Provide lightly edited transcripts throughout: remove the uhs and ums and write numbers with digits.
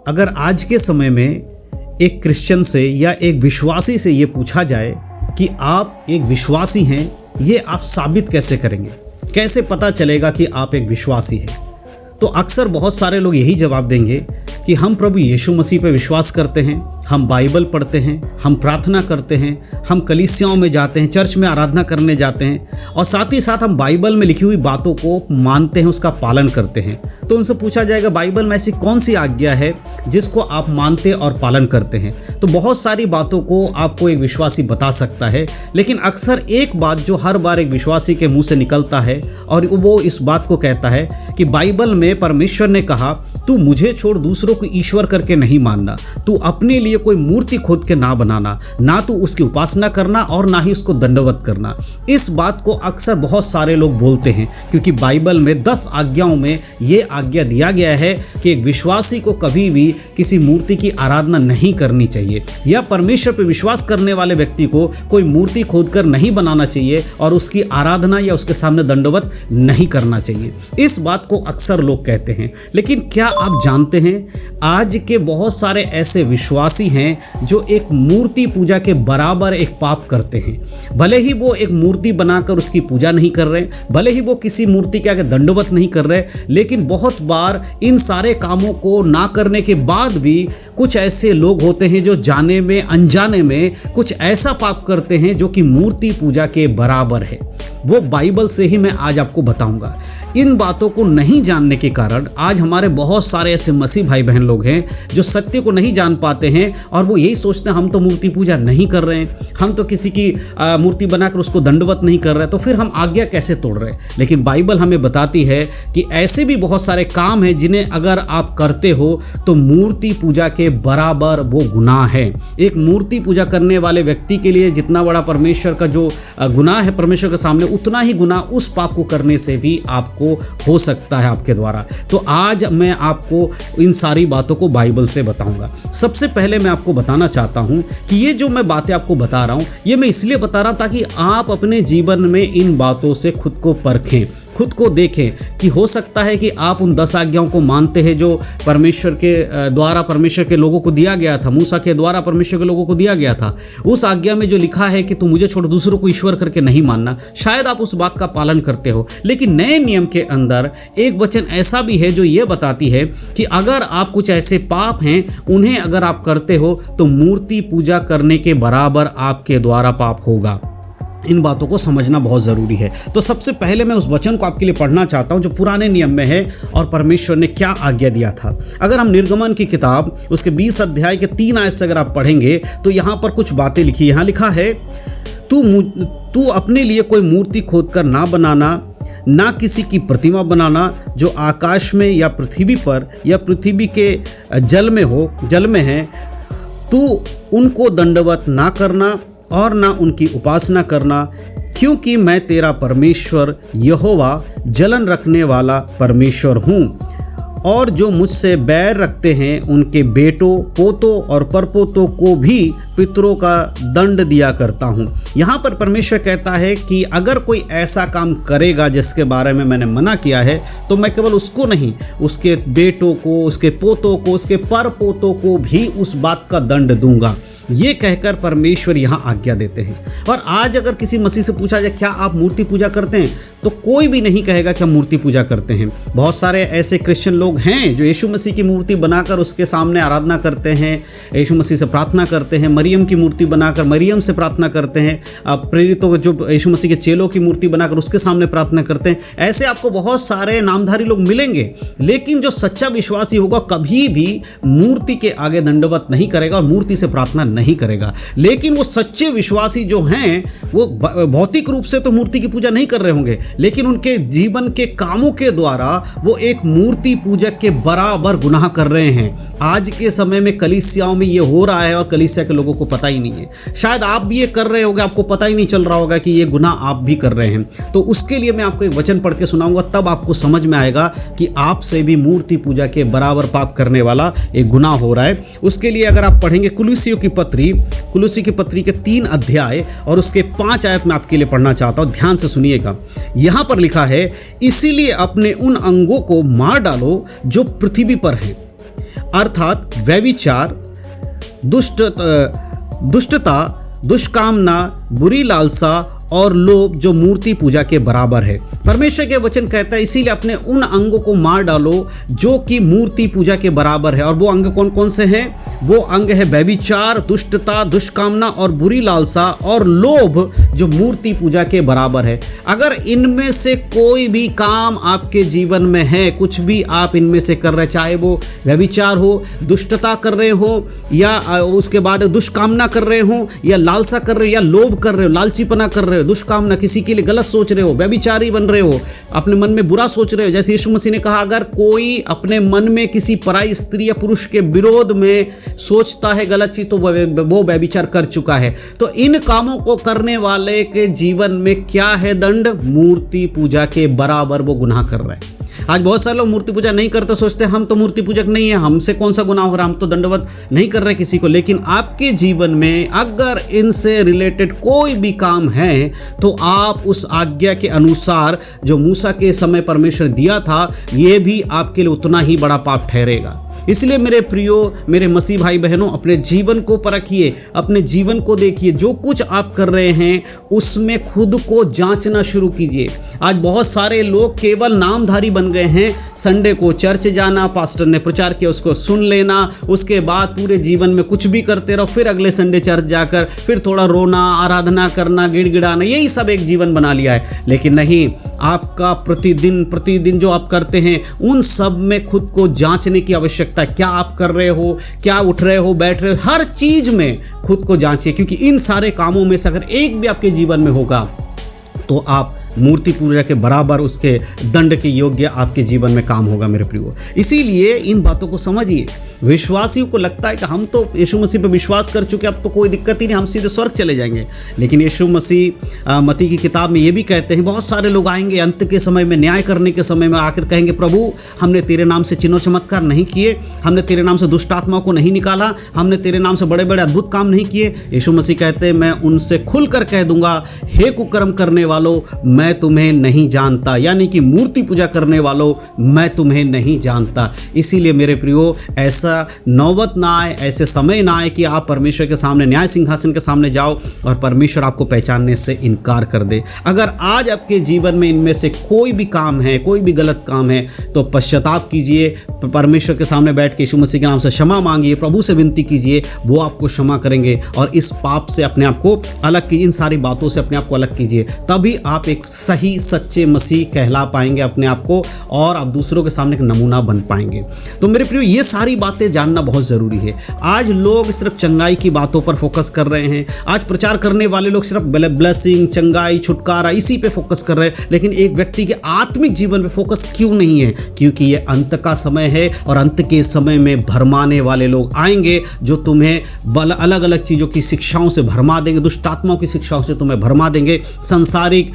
अगर आज के समय में एक क्रिश्चियन से या एक विश्वासी से ये पूछा जाए कि आप एक विश्वासी हैं, ये आप साबित कैसे करेंगे, कैसे पता चलेगा कि आप एक विश्वासी हैं, तो अक्सर बहुत सारे लोग यही जवाब देंगे कि हम प्रभु यीशु मसीह पे विश्वास करते हैं, हम बाइबल पढ़ते हैं, हम प्रार्थना करते हैं, हम कलीसियाओं में जाते हैं, चर्च में आराधना करने जाते हैं और साथ ही साथ हम बाइबल में लिखी हुई बातों को मानते हैं, उसका पालन करते हैं। तो उनसे पूछा जाएगा बाइबल में ऐसी कौन सी आज्ञा है जिसको आप मानते और पालन करते हैं। तो बहुत सारी बातों को आपको एक विश्वासी बता सकता है, लेकिन अक्सर एक बात जो हर बार एक विश्वासी के मुंह से निकलता है और वो इस बात को कहता है कि बाइबल में परमेश्वर ने कहा तू मुझे छोड़ दूसरों को ईश्वर करके नहीं मानना, तू अपने लिए कोई मूर्ति खोद के ना बनाना, ना तू उसकी उपासना करना और ना ही उसको दंडवत करना। इस बात को अक्सर बहुत सारे लोग बोलते हैं क्योंकि बाइबल में 10 आज्ञाओं में ये आज्ञा दिया गया है कि एक विश्वासी को कभी भी किसी मूर्ति की आराधना नहीं करनी चाहिए या परमेश्वर पर विश्वास करने वाले व्यक्ति को कोई मूर्ति खोदकर नहीं बनाना चाहिए और उसकी आराधना या उसके सामने दंडवत नहीं करना चाहिए। इस बात को अक्सर लोग कहते हैं, लेकिन क्या आप जानते हैं आज के बहुत सारे ऐसे विश्वासी हैं जो एक मूर्ति पूजा के बराबर एक पाप करते हैं। भले ही वो एक मूर्ति बनाकर उसकी पूजा नहीं कर रहे, भले ही वो किसी मूर्ति के आगे दंडवत नहीं कर रहे, लेकिन बहुत बार इन सारे कामों को ना करने के बाद भी कुछ ऐसे लोग होते हैं जो जाने में अनजाने में कुछ ऐसा पाप करते हैं जो कि मूर्ति पूजा के बराबर है। वो बाइबल से ही मैं आज आपको बताऊंगा। इन बातों को नहीं जानने के कारण आज हमारे बहुत सारे ऐसे मसीह भाई बहन लोग हैं जो सत्य को नहीं जान पाते हैं और वो यही सोचते हैं हम तो मूर्ति पूजा नहीं कर रहे हैं, हम तो किसी की मूर्ति बनाकर उसको दंडवत नहीं कर रहे, तो फिर हम आज्ञा कैसे तोड़ रहे हैं। लेकिन बाइबल हमें बताती है कि ऐसे भी बहुत सारे काम हैं जिन्हें अगर आप करते हो तो मूर्ति पूजा के बराबर वो गुनाह है। एक मूर्ति पूजा करने वाले व्यक्ति के लिए जितना बड़ा परमेश्वर का जो गुनाह है परमेश्वर के सामने, उतना ही गुनाह उस पाप को करने से भी आपको हो सकता है आपके द्वारा। तो आज मैं आपको इन सारी बातों को बाइबल से बताऊंगा। सबसे पहले मैं आपको बताना चाहता हूं कि ये जो मैं बातें आपको बता रहा हूं ये मैं इसलिए बता रहा हूं ताकि आप अपने जीवन में इन बातों से खुद को परखें, खुद को देखें कि हो सकता है कि आप उन 10 आज्ञाओं को मानते हैं जो परमेश्वर के द्वारा परमेश्वर के लोगों को दिया गया था, मूसा के द्वारा परमेश्वर के लोगों को दिया गया था। उस आज्ञा में जो लिखा है कि तू मुझे छोड़ दूसरों को ईश्वर करके नहीं मानना, शायद आप उस बात का पालन करते हो। लेकिन नए नियम के अंदर एक वचन ऐसा भी है जो ये बताती है कि अगर आप कुछ ऐसे पाप हैं उन्हें अगर आप करते हो तो मूर्ति पूजा करने के बराबर आपके द्वारा पाप होगा। इन बातों को समझना बहुत ज़रूरी है। तो सबसे पहले मैं उस वचन को आपके लिए पढ़ना चाहता हूं जो पुराने नियम में है और परमेश्वर ने क्या आज्ञा दिया था। अगर हम निर्गमन की किताब उसके 20 अध्याय के 3 आयत से अगर आप पढ़ेंगे तो यहाँ पर कुछ बातें लिखी, यहाँ लिखा है तू अपने लिए कोई मूर्ति खोदकर ना बनाना, ना किसी की प्रतिमा बनाना जो आकाश में या पृथ्वी पर या पृथ्वी के जल में है, तू उनको दंडवत ना करना और ना उनकी उपासना करना, क्योंकि मैं तेरा परमेश्वर यहोवा जलन रखने वाला परमेश्वर हूँ। और जो मुझसे बैर रखते हैं उनके बेटों, पोतों और परपोतों को भी पितरों का दंड दिया करता हूँ। यहाँ पर परमेश्वर कहता है कि अगर कोई ऐसा काम करेगा जिसके बारे में मैंने मना किया है तो मैं केवल उसको नहीं, उसके बेटों को, उसके पोतों को, उसके परपोतों को भी उस बात का दंड दूंगा। ये कहकर परमेश्वर यहाँ आज्ञा देते हैं। और आज अगर किसी मसीह से पूछा जाए क्या आप मूर्ति पूजा करते हैं तो कोई भी नहीं कहेगा कि हम मूर्ति पूजा करते हैं। बहुत सारे ऐसे क्रिश्चियन लोग हैं जो यीशु मसीह की मूर्ति बनाकर उसके सामने आराधना करते हैं, यीशु मसीह से प्रार्थना करते हैं, मरियम की मूर्ति बनाकर मरियम से प्रार्थना करते हैं, प्रेरितों जो यीशु मसीह के चेलों की मूर्ति बनाकर उसके सामने प्रार्थना करते हैं। ऐसे आपको बहुत सारे नामधारी लोग मिलेंगे, लेकिन जो सच्चा विश्वासी होगा कभी भी मूर्ति के आगे दंडवत नहीं करेगा और मूर्ति से प्रार्थना नहीं करेगा। लेकिन वो सच्चे विश्वासी जो हैं वो भौतिक रूप से तो मूर्ति की पूजा नहीं कर रहे होंगे, लेकिन उनके जीवन के कामों के द्वारा वो एक मूर्ति पूजक के बराबर गुनाह कर रहे हैं। आज के समय में कलीसियाओं में ये हो रहा है और कलीसिया के लोगों को पता ही नहीं है। शायद आप भी ये कर रहे होंगे, आपको पता ही नहीं चल रहा होगा कि ये गुनाह आप भी कर रहे हैं। तो उसके लिए मैं आपको एक वचन पढ़ के सुनाऊंगा, तब आपको समझ में आएगा कि आपसे भी मूर्ति पूजा के बराबर पाप करने वाला एक गुनाह हो रहा है। उसके लिए अगर आप पढ़ेंगे कुलुसियों की पत्री के 3 अध्याय और उसके 5 आयत में आपके लिए पढ़ना चाहता हूं, ध्यान से सुनिएगा। यहां पर लिखा है, इसीलिए अपने उन अंगों को मार डालो जो पृथ्वी पर हैं, अर्थात व्यभिचार, दुष्टता, दुष्कामना, बुरी लालसा और लोभ जो मूर्ति पूजा के बराबर है। परमेश्वर के वचन कहता है इसीलिए अपने उन अंगों को मार डालो जो कि मूर्ति पूजा के बराबर है। और वो अंग कौन कौन से हैं? वो अंग है व्यभिचार, दुष्टता, दुष्कामना और बुरी लालसा और लोभ जो मूर्ति पूजा के बराबर है। अगर इनमें से कोई भी काम आपके जीवन में है, कुछ भी आप इनमें से कर रहे, चाहे वो व्यभिचार हो, दुष्टता कर रहे हो, या उसके बाद दुष्कामना कर रहे हो, या लालसा कर रहे हो, या लोभ कर रहे हो, लालचीपना कर रहे हो, दुष्कामना, किसी के लिए गलत सोच रहे हो, व्यभिचारी बन रहे हो, अपने मन में बुरा सोच रहे हो, जैसे यीशु मसीह ने कहा अगर कोई अपने मन में किसी पराई स्त्री या पुरुष के विरोध में सोचता है गलत चीज, तो वो व्यभिचार कर चुका है। तो इन कामों को करने वाले के जीवन में क्या है? दंड मूर्ति पूजा के बराबर वो गुनाह कर रहे हैं। आज बहुत सारे लोग मूर्ति पूजा नहीं करते, सोचते हैं हम तो मूर्ति पूजक नहीं है, हमसे कौन सा गुनाह हो रहा, हम तो दंडवत नहीं कर रहे किसी को। लेकिन आपके जीवन में अगर इनसे रिलेटेड कोई भी काम है तो आप उस आज्ञा के अनुसार जो मूसा के समय परमेश्वर दिया था, ये भी आपके लिए उतना ही बड़ा पाप ठहरेगा। इसलिए मेरे प्रियो, मेरे मसीह भाई बहनों, अपने जीवन को परखिए, अपने जीवन को देखिए, जो कुछ आप कर रहे हैं उसमें खुद को जांचना शुरू कीजिए। आज बहुत सारे लोग केवल नामधारी बन गए हैं, संडे को चर्च जाना, पास्टर ने प्रचार किया उसको सुन लेना, उसके बाद पूरे जीवन में कुछ भी करते रहो, फिर अगले संडे चर्च जाकर फिर थोड़ा रोना, आराधना करना, गिड़गिड़ाना, यही सब एक जीवन बना लिया है। लेकिन नहीं, आपका प्रतिदिन जो आप करते हैं उन सब में खुद को जांचने की आवश्यकता। क्या आप कर रहे हो, क्या उठ रहे हो, बैठ रहे हो, हर चीज में खुद को जांचिए, क्योंकि इन सारे कामों में से अगर एक भी आपके जीवन में होगा तो आप मूर्ति पूजा के बराबर उसके दंड के योग्य आपके जीवन में काम होगा मेरे प्रियो। इसीलिए इन बातों को समझिए। विश्वासियों को लगता है कि हम तो यीशु मसीह पर विश्वास कर चुके, अब तो कोई दिक्कत ही नहीं, हम सीधे स्वर्ग चले जाएंगे। लेकिन यीशु मसीह मत्ती की किताब में ये भी कहते हैं बहुत सारे लोग आएंगे अंत के समय में, न्याय करने के समय में आकर कहेंगे प्रभु हमने तेरे नाम से चिन्ह चमत्कार नहीं किए, हमने तेरे नाम से दुष्ट आत्मा को नहीं निकाला, हमने तेरे नाम से बड़े बड़े अद्भुत काम नहीं किए। यीशु मसीह कहते हैं मैं उनसे खुलकर कह दूंगा हे कुकर्म करने वालों, मैं तुम्हें नहीं जानता, यानी कि मूर्ति पूजा करने वालों मैं तुम्हें नहीं जानता। इसीलिए मेरे प्रियो, ऐसा नौबत ना आए, ऐसे समय ना आए कि आप परमेश्वर के सामने, न्याय सिंहासन के सामने जाओ और परमेश्वर आपको पहचानने से इनकार कर दे। अगर आज आपके जीवन में इनमें से कोई भी काम है, कोई भी गलत काम है, तो पश्चाताप कीजिए, परमेश्वर के सामने बैठ के यीशु मसीह के नाम से क्षमा मांगिए, प्रभु से विनती कीजिए, वो आपको क्षमा करेंगे। और इस पाप से अपने आप को अलग कीजिए, इन सारी बातों से अपने आप को अलग कीजिए, तभी आप एक सही सच्चे मसीह कहला पाएंगे अपने आप को, और आप दूसरों के सामने एक नमूना बन पाएंगे। तो मेरे प्रियो, ये सारी बातें जानना बहुत ज़रूरी है। आज लोग सिर्फ चंगाई की बातों पर फोकस कर रहे हैं, आज प्रचार करने वाले लोग सिर्फ ब्लेसिंग, चंगाई, छुटकारा इसी पे फोकस कर रहे हैं, लेकिन एक व्यक्ति के आत्मिक जीवन पे फोकस क्यों नहीं है? क्योंकि ये अंत का समय है, और अंत के समय में भरमाने वाले लोग आएंगे जो तुम्हें अलग अलग चीज़ों की शिक्षाओं से भरमा देंगे, दुष्ट आत्माओं की शिक्षाओं से तुम्हें भरमा देंगे, सांसारिक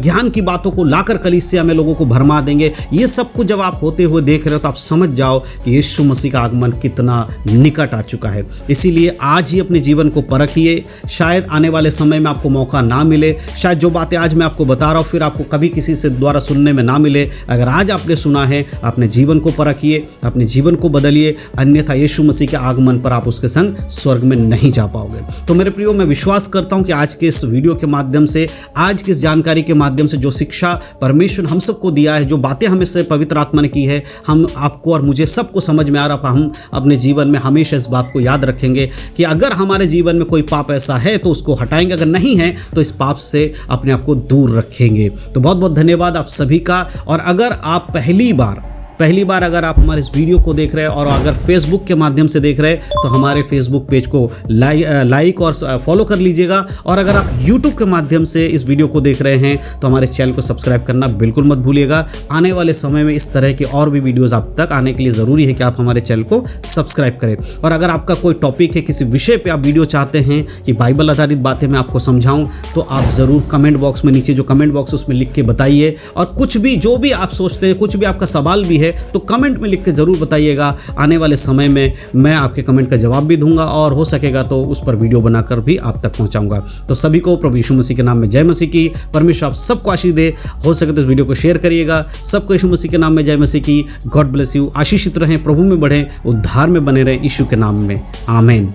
ज्ञान की बातों को लाकर कलीसिया में लोगों को भरमा देंगे। ये सब कुछ जब आप होते हुए देख रहे हो तो आप समझ जाओ कि यीशु मसीह का आगमन कितना निकट आ चुका है। इसीलिए आज ही अपने जीवन को परखिए। शायद आने वाले समय में आपको मौका ना मिले, शायद जो बातें आज मैं आपको बता रहा हूँ फिर आपको कभी किसी से द्वारा सुनने में ना मिले। अगर आज आपने सुना है, अपने जीवन को परखिए, अपने जीवन को बदलिए, अन्यथा यीशु मसीह के आगमन पर आप उसके संग स्वर्ग में नहीं जा पाओगे। तो मेरे प्रियो, मैं विश्वास करता हूँ कि आज के इस वीडियो के माध्यम से, आज की इस जानकारी के माध्यम से जो शिक्षा परमेश्वर हम सबको दिया है, जो बातें हमें से पवित्र आत्मा ने की है, हम आपको और मुझे सबको समझ में आ रहा। हम अपने जीवन में हमेशा इस बात को याद रखेंगे कि अगर हमारे जीवन में कोई पाप ऐसा है तो उसको हटाएंगे, अगर नहीं है तो इस पाप से अपने आप को दूर रखेंगे। तो बहुत बहुत धन्यवाद आप सभी का। और अगर आप पहली बार अगर आप हमारे इस वीडियो को देख रहे हैं और अगर फेसबुक के माध्यम से देख रहे हैं तो हमारे फेसबुक पेज को लाइक और फॉलो कर लीजिएगा। और अगर आप यूट्यूब के माध्यम से इस वीडियो को देख रहे हैं तो हमारे चैनल को सब्सक्राइब करना बिल्कुल मत भूलिएगा। आने वाले समय में इस तरह के और भी वीडियोज़ आप तक आने के लिए ज़रूरी है कि आप हमारे चैनल को सब्सक्राइब करें। और अगर आपका कोई टॉपिक है, किसी विषय पर आप वीडियो चाहते हैं कि बाइबल आधारित बातें मैं आपको समझाऊँ, तो आप ज़रूर कमेंट बॉक्स में, नीचे जो कमेंट बॉक्स है उसमें लिख के बताइए। और कुछ भी, जो भी आप सोचते हैं, कुछ भी आपका सवाल भी है, तो कमेंट में लिख के ज़रूर बताइएगा। आने वाले समय में मैं आपके कमेंट का जवाब भी दूंगा और हो सकेगा तो उस पर वीडियो बनाकर भी आप तक पहुंचाऊंगा। तो सभी को प्रभु यीशु मसीह के नाम में जय मसीह की। परमेश्वर आप सबको आशीष दे। हो सके तो इस वीडियो को शेयर करिएगा। सबको यीशु मसीह के नाम में जय मसीह की। God bless you. आशीषित रहें, प्रभु में बढ़ें, उद्धार में बने रहें, यीशु के नाम में आमीन।